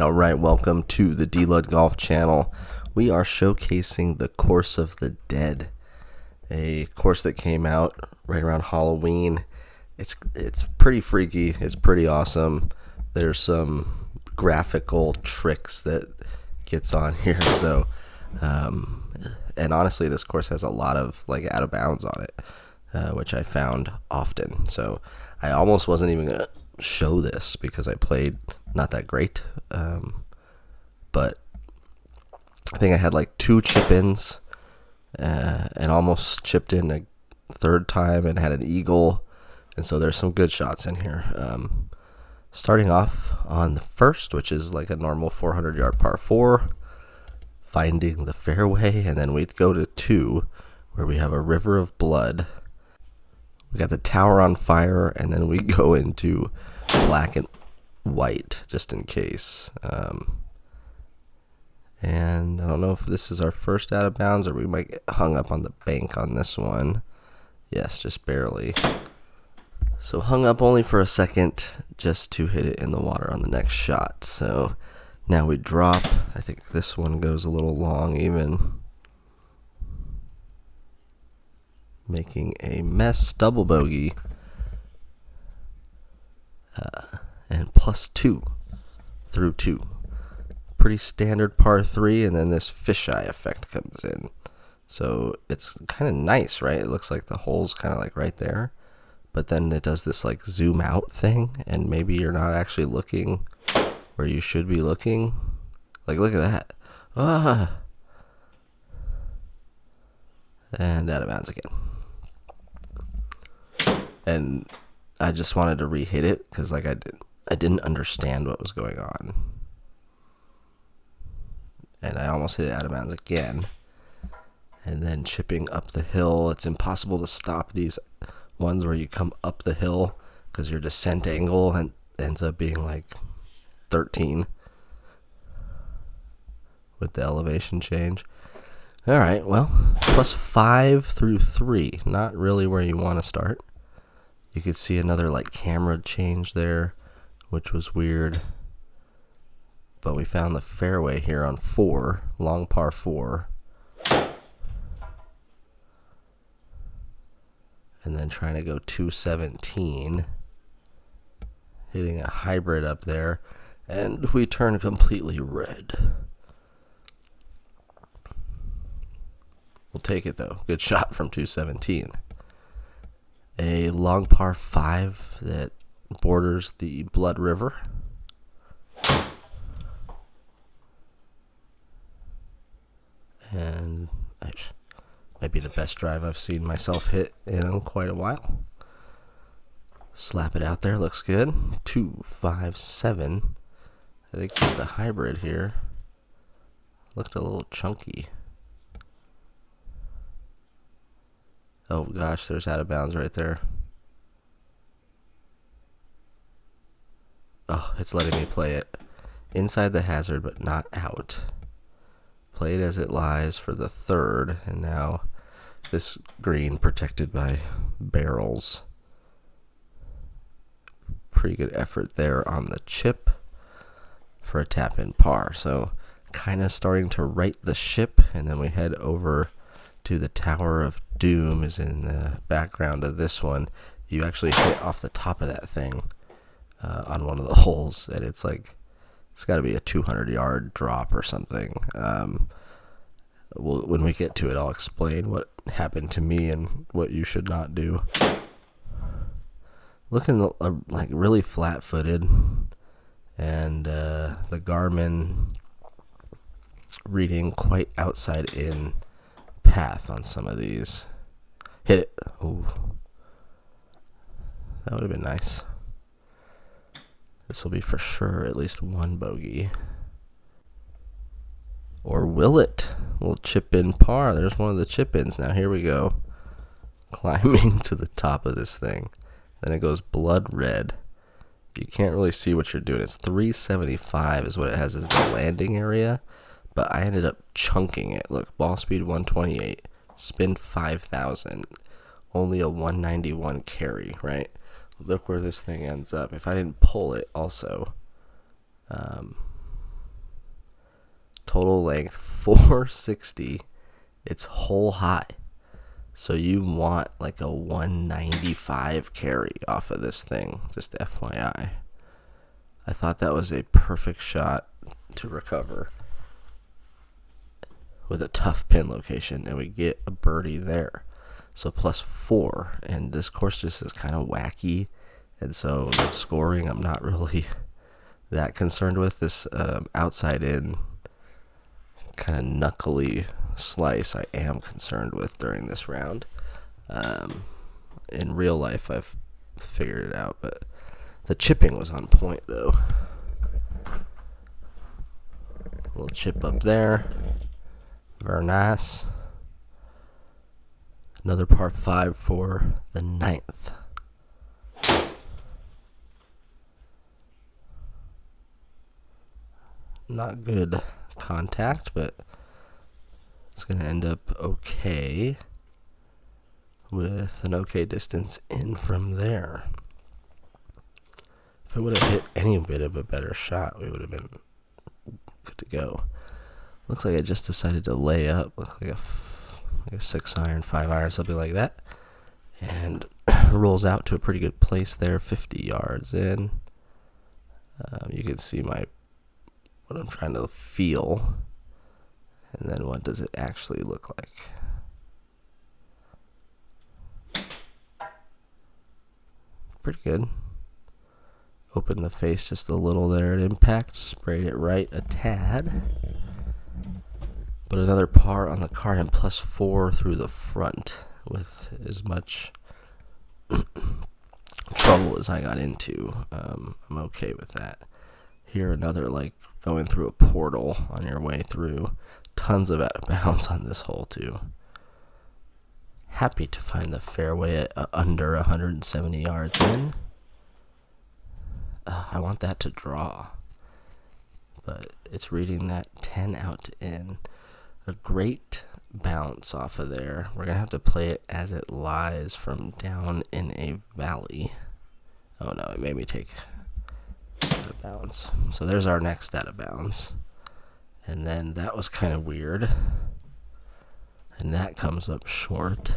Alright, welcome to the D-Lud Golf channel. We are showcasing the Course of the Dead, a course that came out right around Halloween. It's pretty freaky, it's pretty awesome. There's some graphical tricks that gets on here, so and honestly this course has a lot of like out of bounds on it, which I found often. So I almost wasn't even gonna show this because I played not that great, but I think I had like 2 chip-ins and almost chipped in a third time and had an eagle, and so there's some good shots in here. Starting off on the first, which is like a normal 400-yard par 4, finding the fairway, and then we'd go to 2 where we have a river of blood. We got the tower on fire, and then we go into black and white just in case. And I don't know if this is our first out of bounds or we might get hung up on the bank on this one. Yes, just barely. So hung up only for a second just to hit it in the water on the next shot. So now we drop. I think this one goes a little long even. Making a mess, double bogey. And +2 through 2. Pretty standard par 3, and then this fisheye effect comes in. So it's kind of nice, right? It looks like the hole's kind of like right there, but then it does this like zoom out thing, and maybe you're not actually looking where you should be looking. Like, look at that. And out of bounds again. And I just wanted to re-hit it because like I didn't understand what was going on. And I almost hit it out of bounds again. And then chipping up the hill. It's impossible to stop these ones where you come up the hill because your descent angle and ends up being like 13 with the elevation change. Alright, well, +5 through 3. Not really where you want to start. You could see another like camera change there, which was weird. But we found the fairway here on 4, long par 4. And then trying to go 217. Hitting a hybrid up there. And we turn completely red. We'll take it though. Good shot from 217. A long par 5 that borders the Blood River. And might be the best drive I've seen myself hit in quite a while. Slap it out there, looks good. 257. I think just a hybrid here. Looked a little chunky. Oh gosh, there's out of bounds right there. Oh, it's letting me play it inside the hazard, but not out. Play it as it lies for the 3rd, and now this green protected by barrels. Pretty good effort there on the chip for a tap-in par. So kind of starting to right the ship, and then we head over to the Tower of Doom is in the background of this one. You actually hit off the top of that thing on one of the holes, and it's like it's got to be a 200-yard drop or something. When we get to it, I'll explain what happened to me and what you should not do. Looking like really flat-footed, and the Garmin reading quite outside in path on some of these. Hit it. Ooh. That would have been nice. This will be for sure at least one bogey. Or will it? We'll chip in par. There's one of the chip ins. Now here we go. Climbing to the top of this thing. Then it goes blood red. You can't really see what you're doing. It's 375 is what it has as the landing area. But I ended up chunking it. Look, ball speed 128. Spin 5,000. Only a 191 carry, right? Look where this thing ends up. If I didn't pull it also, Total length 460. It's hole high. So you want like a 195 carry off of this thing, just FYI. I thought that was a perfect shot to recover with a tough pin location, and we get a birdie there. So +4, and this course just is kind of wacky, and so the scoring I'm not really that concerned with. This outside in kind of knuckly slice I am concerned with during this round. In real life I've figured it out, but the chipping was on point though. A little chip up there, very nice. Another par 5 for the 9th. Not good contact, but it's going to end up okay with an okay distance in from there. If it would have hit any bit of a better shot, we would have been good to go. Looks like I just decided to lay up, looks like a 6-iron, 5-iron, something like that, and rolls out to a pretty good place there, 50 yards in. You can see what I'm trying to feel, and then what does it actually look like. Pretty good. Opened the face just a little there at impact, sprayed it right a tad. But another par on the card and +4 through the front with as much trouble as I got into. I'm okay with that. Here another like going through a portal on your way through. Tons of out of bounds on this hole too. Happy to find the fairway at under 170 yards in. I want that to draw, but it's reading that 10 out to in. A great bounce off of there. We're gonna have to play it as it lies from down in a valley. Oh no, it made me take out of bounds. So there's our next out of bounds. And then that was kind of weird. And that comes up short.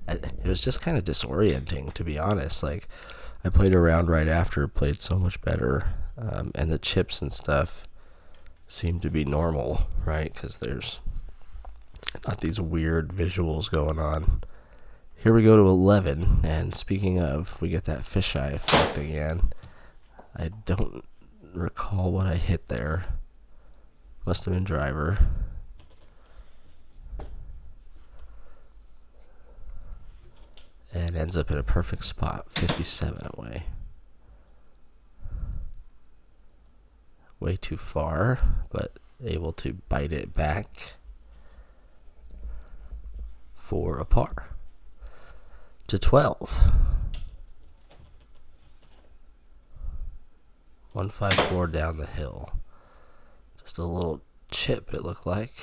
It was just kind of disorienting, to be honest. Like, I played around right after, played so much better. And the chips and stuff seem to be normal, right? Because there's not these weird visuals going on. Here we go to 11, and speaking of, we get that fisheye effect again. I don't recall what I hit there. Must have been driver. And ends up in a perfect spot, 57 away. Way too far, but able to bite it back for a par. To 12. 154 down the hill. Just a little chip, it looked like.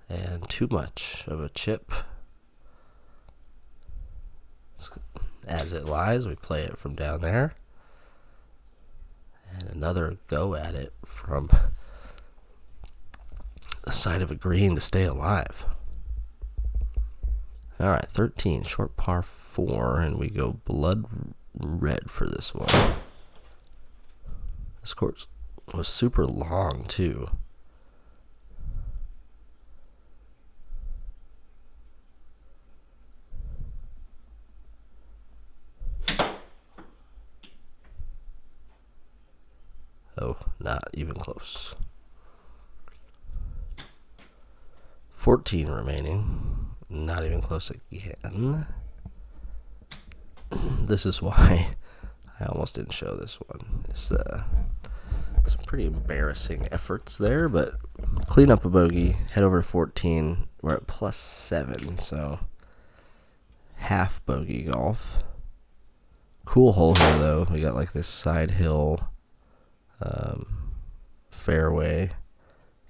And too much of a chip. As it lies, we play it from down there. And another go at it from the side of a green to stay alive. Alright, 13, short par 4, and we go blood red for this one. This course was super long, too. Oh, not even close. 14 remaining. Not even close again. This is why I almost didn't show this one. It's some pretty embarrassing efforts there, but clean up a bogey, head over to 14. We're at +7, so half bogey golf. Cool hole here, though. We got like this side hill fairway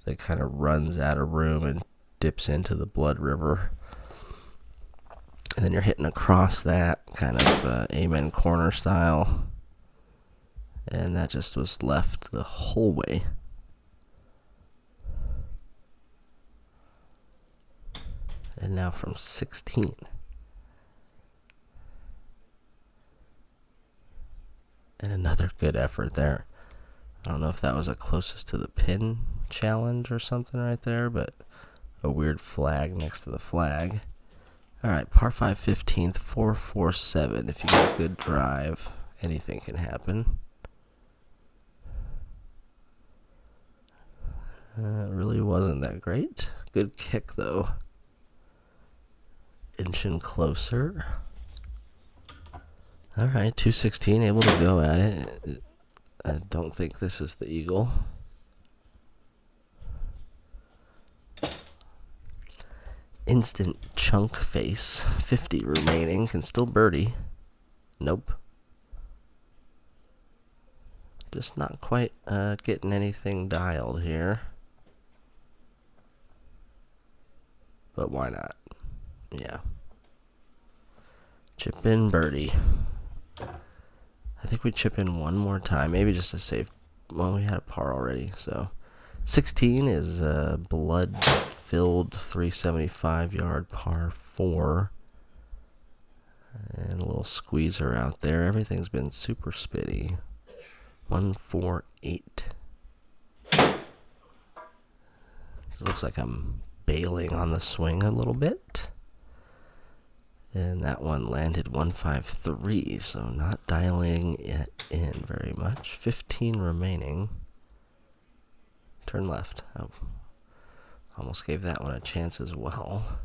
that kind of runs out of room and dips into the Blood River. And then you're hitting across that kind of amen corner style. And that just was left the whole way. And now from 16. And another good effort there. I don't know if that was the closest to the pin challenge or something right there, but a weird flag next to the flag. Alright, par 5 15th, 447. If you get a good drive, anything can happen. It really wasn't that great. Good kick though. Inching closer. Alright, 216, able to go at it. I don't think this is the eagle. Instant chunk face. 50 remaining. Can still birdie. Nope. Just not quite getting anything dialed here. But why not? Yeah. Chip in birdie. I think we chip in one more time. Maybe just to save. Well, we had a par already. So 16 is a blood-filled 375-yard par 4. And a little squeezer out there. Everything's been super spitty. 148. It looks like I'm bailing on the swing a little bit. And that one landed 153, so not dialing it in very much. 15 remaining. Turn left. Oh, almost gave that one a chance as well.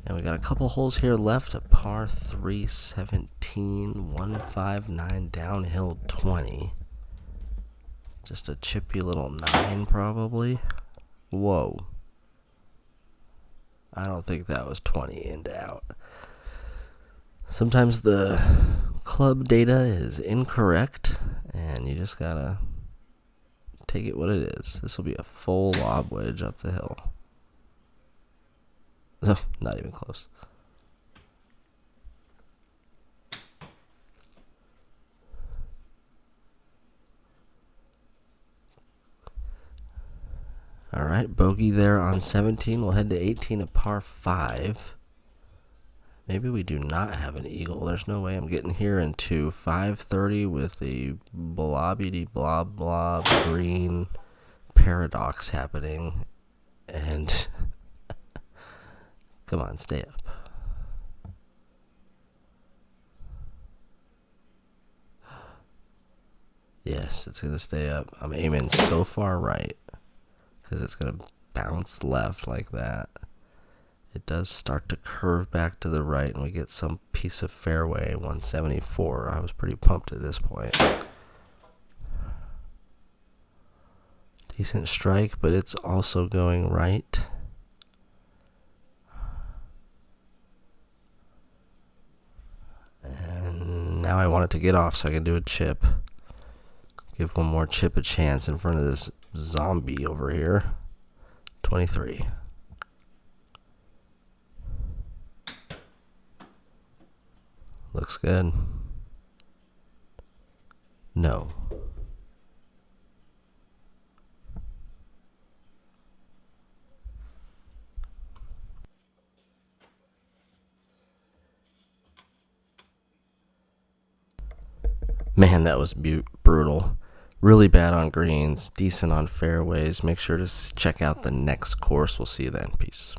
And we got a couple holes here left. A par 3 17, 159 downhill 20. Just a chippy little 9 probably. Whoa. I don't think that was 20 in to out. Sometimes the club data is incorrect, and you just gotta take it what it is. This will be a full lob wedge up the hill. No, not even close. Alright, bogey there on 17. We'll head to 18, a par 5. Maybe we do not have an eagle. There's no way I'm getting here into 530 with the blobbity blob blob green paradox happening. And come on, stay up. Yes, it's going to stay up. I'm aiming so far right because it's going to bounce left like that. It does start to curve back to the right, and we get some piece of fairway, 174. I was pretty pumped at this point. Decent strike, but it's also going right. And now I want it to get off so I can do a chip. Give one more chip a chance in front of this zombie over here. 23. Looks good. No. Man, that was brutal. Really bad on greens, decent on fairways. Make sure to check out the next course. We'll see you then. Peace.